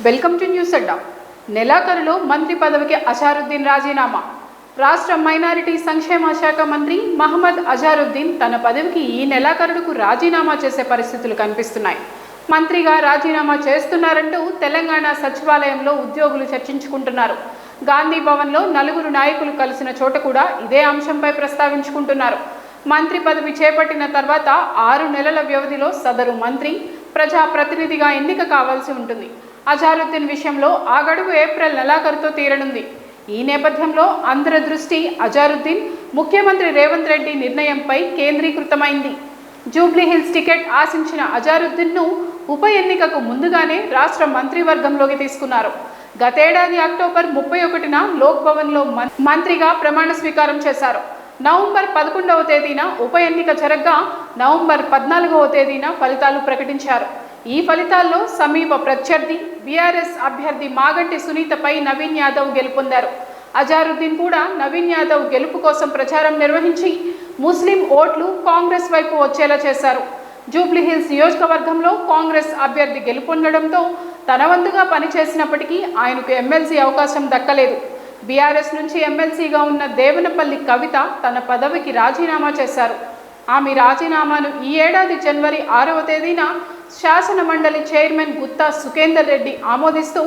Welcome to news అడ్డా. నెలాఖరులో మంత్రి పదవికి అజారుద్దీన్ రాజీనామా. రాష్ట్ర మైనారిటీ సంక్షేమ శాఖ మంత్రి మహమ్మద్ అజారుద్దీన్ తన పదవికి ఈ నెలాఖరుకు రాజీనామా చేసే పరిస్థితులు కనిపిస్తున్నాయి. మంత్రిగా రాజీనామా చేస్తున్నారంటూ తెలంగాణ సచివాలయంలో ఉద్యోగులు చర్చించుకుంటున్నారు. గాంధీ భవన్లో నలుగురు నాయకులు కలిసిన చోట కూడా ఇదే అంశంపై ప్రస్తావించుకుంటున్నారు. మంత్రి పదవి చేపట్టిన తర్వాత 6 నెలల వ్యవధిలో సదరు మంత్రి ప్రజాప్రతినిధిగా ఎన్నిక కావాల్సి ఉంటుంది. అజారుద్దీన్ విషయంలో ఆ గడువు ఏప్రిల్ నెలాఖరుతో తీరనుంది. ఈ నేపథ్యంలో అందరి దృష్టి అజారుద్దీన్, ముఖ్యమంత్రి రేవంత్ రెడ్డి నిర్ణయంపై కేంద్రీకృతమైంది. జూబ్లీహిల్స్ టికెట్ ఆశించిన అజారుద్దీన్ను ఉప ఎన్నికకు ముందుగానే రాష్ట్ర మంత్రివర్గంలోకి తీసుకున్నారు. గతేడాది అక్టోబర్ 31న లోక్ భవన్లో మంత్రిగా ప్రమాణ స్వీకారం చేశారు. నవంబర్ 11వ తేదీన ఉప ఎన్నిక జరగగా నవంబర్ 14వ తేదీన ఫలితాలు ప్రకటించారు. ఈ ఫలితాల్లో సమీప ప్రత్యర్థి బీఆర్ఎస్ అభ్యర్థి మాగంటి సునీతపై నవీన్ యాదవ్ గెలుపొందారు. అజారుద్దీన్ కూడా నవీన్ యాదవ్ గెలుపు కోసం ప్రచారం నిర్వహించి ముస్లిం ఓట్లు కాంగ్రెస్ వైపు వచ్చేలా చేశారు. జూబ్లీహిల్స్ నియోజకవర్గంలో కాంగ్రెస్ అభ్యర్థి గెలుపొందడంతో తన వంతుగా పనిచేసినప్పటికీ ఆయనకు ఎమ్మెల్సీ అవకాశం దక్కలేదు. బీఆర్ఎస్ నుంచి ఎమ్మెల్సీగా ఉన్న దేవనపల్లి కవిత తన పదవికి రాజీనామా చేశారు. ఆమె రాజీనామాను ఈ ఏడాది జనవరి 6వ తేదీన శాసన మండలి చైర్మన్ గుత్తా సుఖేందర్ రెడ్డి ఆమోదిస్తూ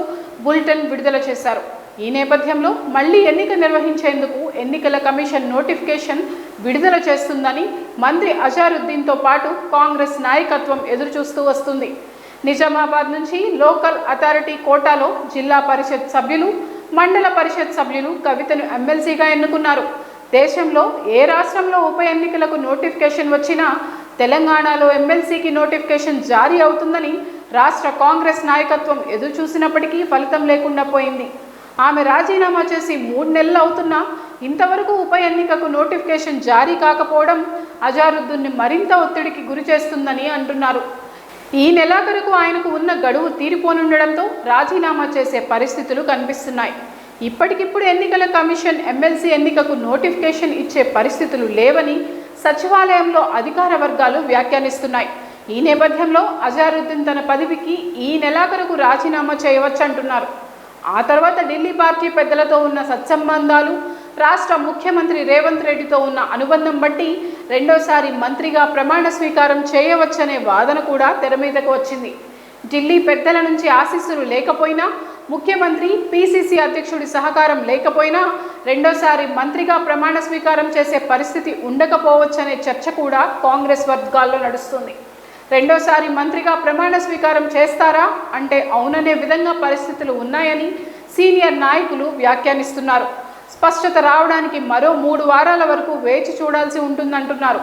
బులెటిన్ విడుదల చేశారు. ఈ నేపథ్యంలో మళ్లీ ఎన్నిక నిర్వహించేందుకు ఎన్నికల కమిషన్ నోటిఫికేషన్ విడుదల చేస్తుందని మంత్రి అజారుద్దీన్తో పాటు కాంగ్రెస్ నాయకత్వం ఎదురుచూస్తూ వస్తుంది. నిజామాబాద్ నుంచి లోకల్ అథారిటీ కోటాలో జిల్లా పరిషత్ సభ్యులు, మండల పరిషత్ సభ్యులు కవితను ఎమ్మెల్సీగా ఎన్నుకున్నారు. దేశంలో ఏ రాష్ట్రంలో ఉప ఎన్నికలకు నోటిఫికేషన్ వచ్చినా తెలంగాణలో ఎమ్మెల్సీకి నోటిఫికేషన్ జారీ అవుతుందని రాష్ట్ర కాంగ్రెస్ నాయకత్వం ఎదురు చూసినప్పటికీ ఫలితం లేకుండా పోయింది. ఆమె రాజీనామా చేసి 3 నెలలు అవుతున్నా ఇంతవరకు ఉప ఎన్నికకు నోటిఫికేషన్ జారీ కాకపోవడం అజారుద్దీన్ని మరింత ఒత్తిడికి గురి చేస్తుందని అంటున్నారు. ఈ నెలాఖరుకు ఆయనకు ఉన్న గడువు తీరిపోనుండడంతో రాజీనామా చేసే పరిస్థితులు కనిపిస్తున్నాయి. ఇప్పటికిప్పుడు ఎన్నికల కమిషన్ ఎమ్మెల్సీ ఎన్నికకు నోటిఫికేషన్ ఇచ్చే పరిస్థితులు లేవని సచివాలయంలో అధికార వర్గాలు వ్యాఖ్యానిస్తున్నాయి. ఈ నేపథ్యంలో అజారుద్దీన్ తన పదవికి ఈ నెలాఖరుకు రాజీనామా చేయవచ్చంటున్నారు. ఆ తర్వాత ఢిల్లీ పార్టీ పెద్దలతో ఉన్న సత్సంబంధాలు, రాష్ట్ర ముఖ్యమంత్రి రేవంత్ రెడ్డితో ఉన్న అనుబంధం బట్టి రెండోసారి మంత్రిగా ప్రమాణ స్వీకారం చేయవచ్చనే వాదన కూడా తెర మీదకు వచ్చింది. ఢిల్లీ పెద్దల నుంచి ఆశీస్సులు లేకపోయినా, ముఖ్యమంత్రి పిసిసి అధ్యక్షుడి సహకారం లేకపోయినా రెండోసారి మంత్రిగా ప్రమాణ స్వీకారం చేసే పరిస్థితి ఉండకపోవచ్చనే చర్చ కూడా కాంగ్రెస్ వర్గాల్లో నడుస్తుంది. రెండోసారి మంత్రిగా ప్రమాణ స్వీకారం చేస్తారా అంటే అవుననే విధంగా పరిస్థితులు ఉన్నాయని సీనియర్ నాయకులు వ్యాఖ్యానిస్తున్నారు. స్పష్టత రావడానికి మరో 3 వారాల వరకు వేచి చూడాల్సి ఉంటుందంటున్నారు.